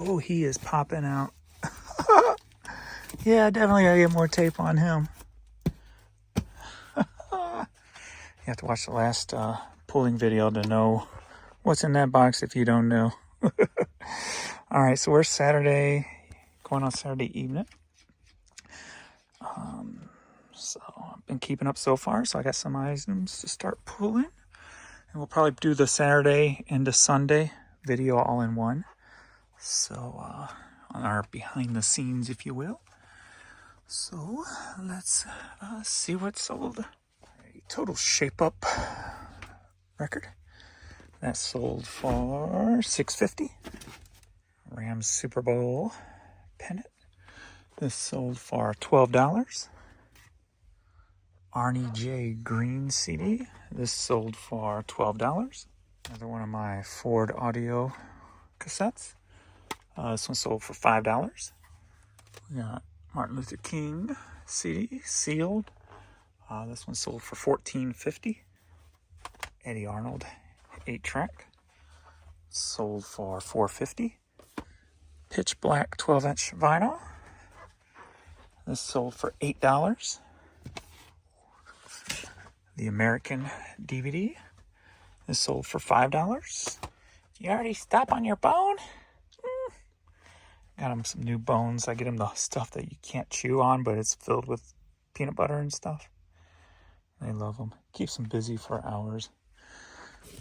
Oh, he is popping out. Yeah, definitely gotta get more tape on him. You have to watch the last pulling video to know what's in that box if you don't know. All right, so we're Saturday, going on Saturday evening. So I've been keeping up so far, so I got some items to start pulling. And we'll probably do the Saturday into Sunday video all in one. So on our behind the scenes, if you will. So let's see what's sold. A total shape up record. That sold for $6.50. Rams Super Bowl pennant. This sold for $12. Arnie J. Green CD. This sold for $12. Another one of my Ford audio cassettes. This one sold for $5. We got Martin Luther King CD, sealed. This one sold for $14.50. Eddie Arnold 8-track. Sold for $4.50. Pitch Black 12-inch vinyl. This sold for $8. The American DVD. This sold for $5. You already stop on your bone? Got him some new bones. I get him the stuff that you can't chew on, but it's filled with peanut butter and stuff. They love them. Keeps them busy for hours.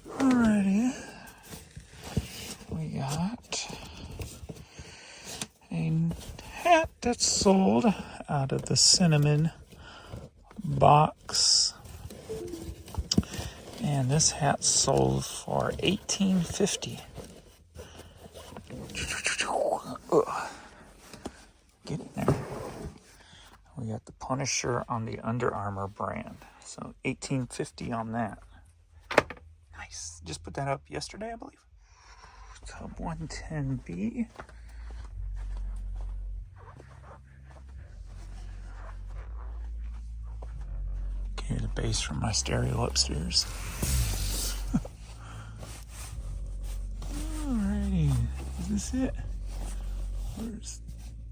Alrighty. We got a hat that's sold out of the cinnamon box. And this hat sold for $18.50. Get in there. We got the Punisher on the Under Armour brand. So $18.50 on that. Nice. Just put that up yesterday, I believe. Tub 110B. Hear the bass from my stereo upstairs. Alrighty. Is this it? Where's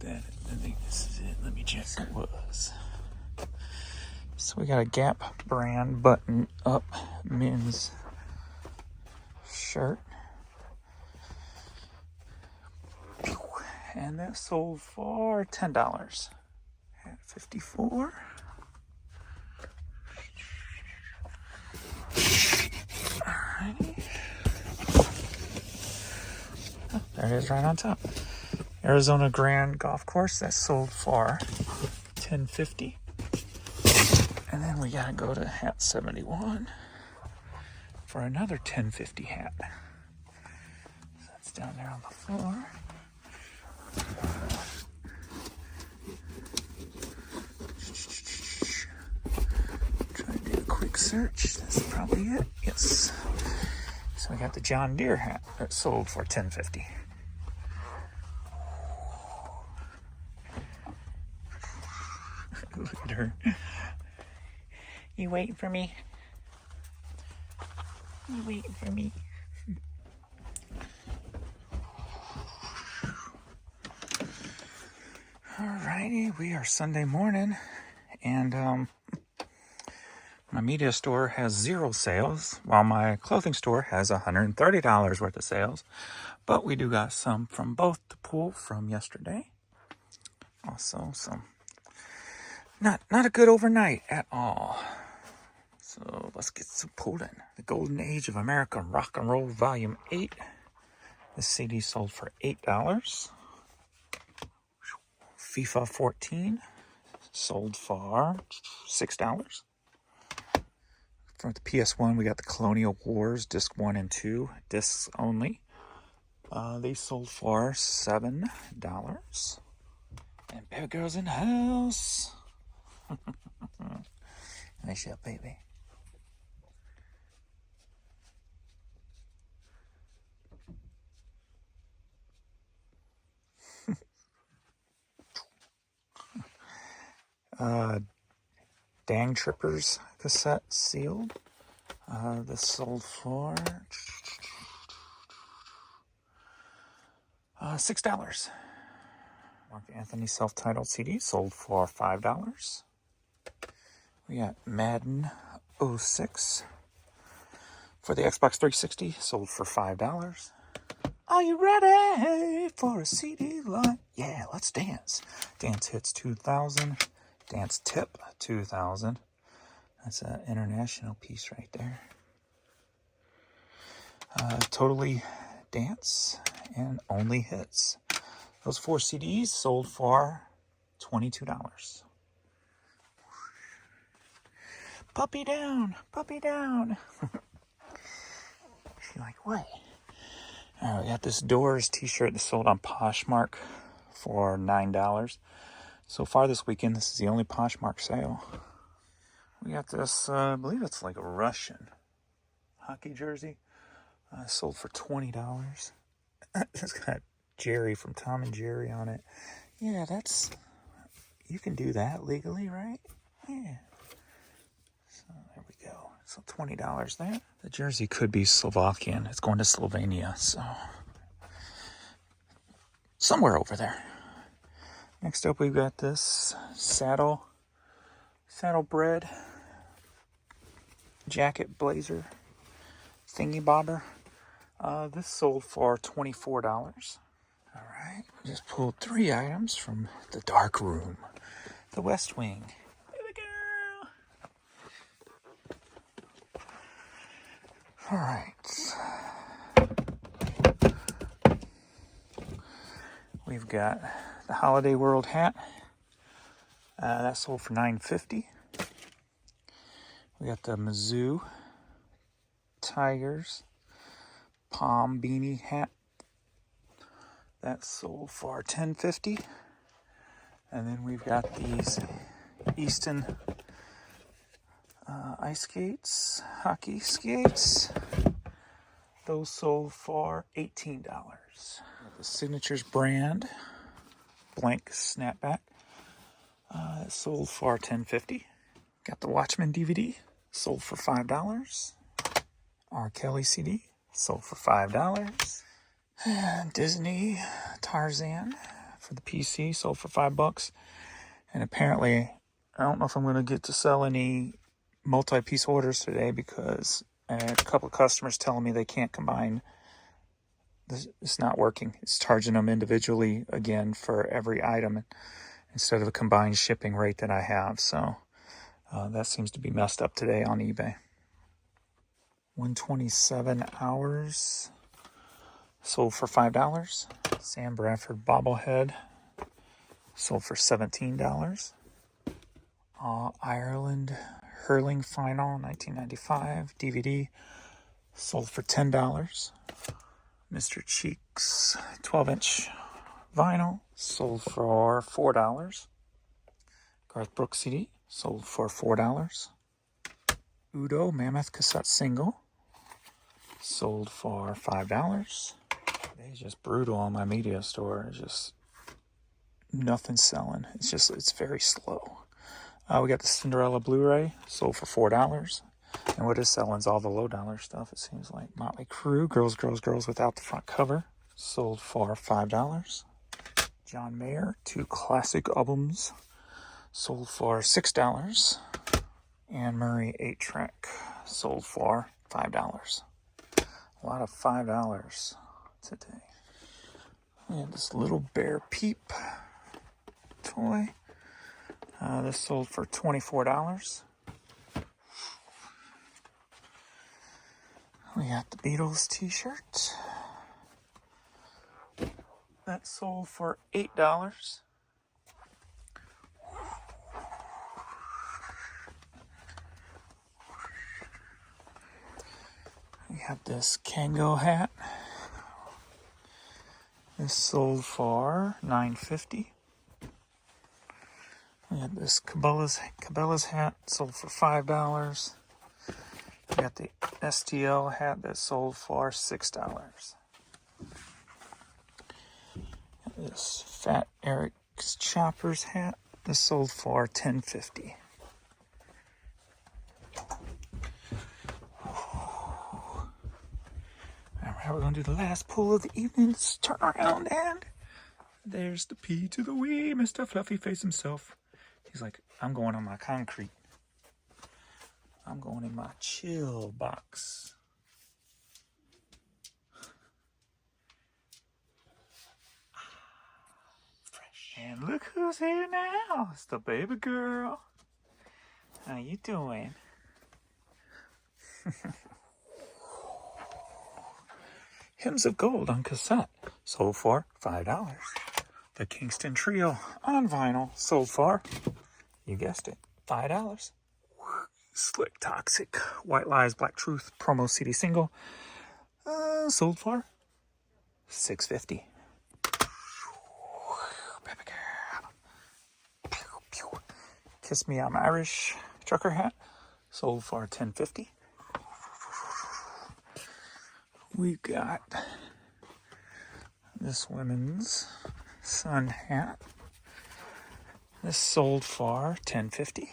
that? I think this is it. Let me check what it was. So we got a Gap brand button up men's shirt. And that sold for $10 at $54. Alrighty. Oh, there it is right on top. Arizona Grand Golf Course, that sold for $10.50. And then we gotta go to Hat 71 for another $10.50 hat. So that's down there on the floor. Try to do a quick search. That's probably it. Yes. So we got the John Deere hat that sold for $10.50. Look at her. You waiting for me? You waiting for me? Alrighty, we are Sunday morning, and my media store has 0 sales, while my clothing store has $130 worth of sales. But we do got some from both to pull from yesterday. Also, some not a good overnight at all. So let's get some pulled in. The Golden Age of American Rock and Roll Volume 8. The CD sold for $8. FIFA 14 sold for $6. From the PS1, we got the Colonial Wars Disc 1 and 2, discs only. They sold for $7. And Baby Girl's in the house. Nice shot, baby. Dang Trippers cassette sealed. This sold for $6. Mark Anthony self-titled CD sold for $5. We got Madden 06 for the Xbox 360 sold for $5. Are you ready for a CD line? Yeah, let's dance. Dance Hits 2000. Dance Tip 2000. That's an international piece right there. Totally Dance and Only Hits. Those 4 CDs sold for $22. Puppy down, puppy down. She's like, what? We got this Doors t-shirt that sold on Poshmark for $9. So far this weekend, this is the only Poshmark sale. We got this, I believe it's like a Russian hockey jersey. Sold for $20. It's got Jerry from Tom and Jerry on it. Yeah, you can do that legally, right? Yeah. So there we go. So $20 there. The jersey could be Slovakian. It's going to Slovenia, so somewhere over there. Next up, we've got this saddle bread jacket blazer thingy bobber. This sold for $24. All right, just pulled 3 items from the dark room, the West Wing. Baby girl. All right. We've got the Holiday World hat. That sold for $9.50. We got the Mizzou Tigers Palm Beanie hat. That sold for $10.50. And then we've got these Easton ice skates, hockey skates. Those sold for $18. The Signatures brand blank snapback. It sold for $10.50. Got the Watchmen DVD. Sold for $5. R. Kelly CD. Sold for $5. And Disney Tarzan for the PC. Sold for $5. And apparently, I don't know if I'm going to get to sell any multi-piece orders today because I had a couple of customers telling me they can't combine. It's not working. It's charging them individually again for every item instead of the combined shipping rate that I have. So that seems to be messed up today on eBay. 127 hours sold for $5. Sam Bradford bobblehead sold for $17. Ireland Hurling Final 1995 DVD sold for $10. Mr. Cheeks 12-inch vinyl sold for $4. Garth Brooks CD sold for $4. Udo Mammoth cassette single sold for $5. It's just brutal on my media store. It's just nothing selling. It's very slow. We got the Cinderella Blu-ray sold for $4. And what is selling is all the low dollar stuff, it seems like. Motley Crue, Girls without the front cover, sold for $5. John Mayer, 2 classic albums, sold for $6. Anne Murray 8-track, sold for $5. A lot of $5 today. We have this little Bear Peep toy. This sold for $24. We got the Beatles t-shirt. That sold for $8. We have this Kango hat. This sold for $9.50. We have this Cabela's hat, sold for $5. We got the STL hat that sold for $6. This Fat Eric's Choppers hat, this sold for $10.50. All right, we're gonna do the last pull of the evening. Let's turn around and there's the P to the wee, Mr. Fluffy Face himself. He's like, I'm going on my concrete. I'm going in my chill box. Fresh. And look who's here now. It's the baby girl. How you doing? Hymns of Gold on cassette. Sold for $5. The Kingston Trio on vinyl. Sold for, you guessed it, $5. Slick Toxic White Lies Black Truth promo CD single. Sold for $6.50. Baby girl. Kiss Me I'm Irish trucker hat. Sold for $10.50. We've got this women's sun hat. This sold for $10.50.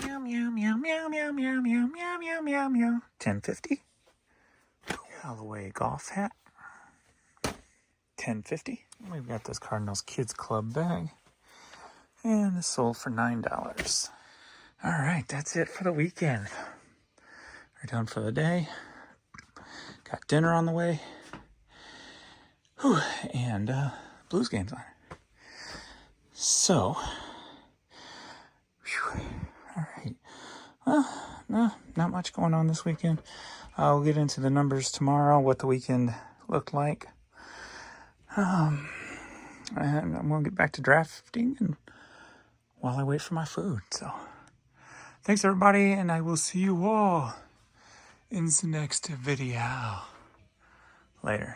Meow meow meow meow meow meow meow meow meow meow meow. $10.50. Callaway golf hat. $10.50. We've got this Cardinals Kids Club bag. And this sold for $9. All right, that's it for the weekend. We're done for the day. Got dinner on the way. Whew, and Blues game's on. So, whew, all right. Well, no, not much going on this weekend. I'll get into the numbers tomorrow, what the weekend looked like. And I'm going to get back to drafting and while I wait for my food. So, thanks everybody, and I will see you all in the next video. Later.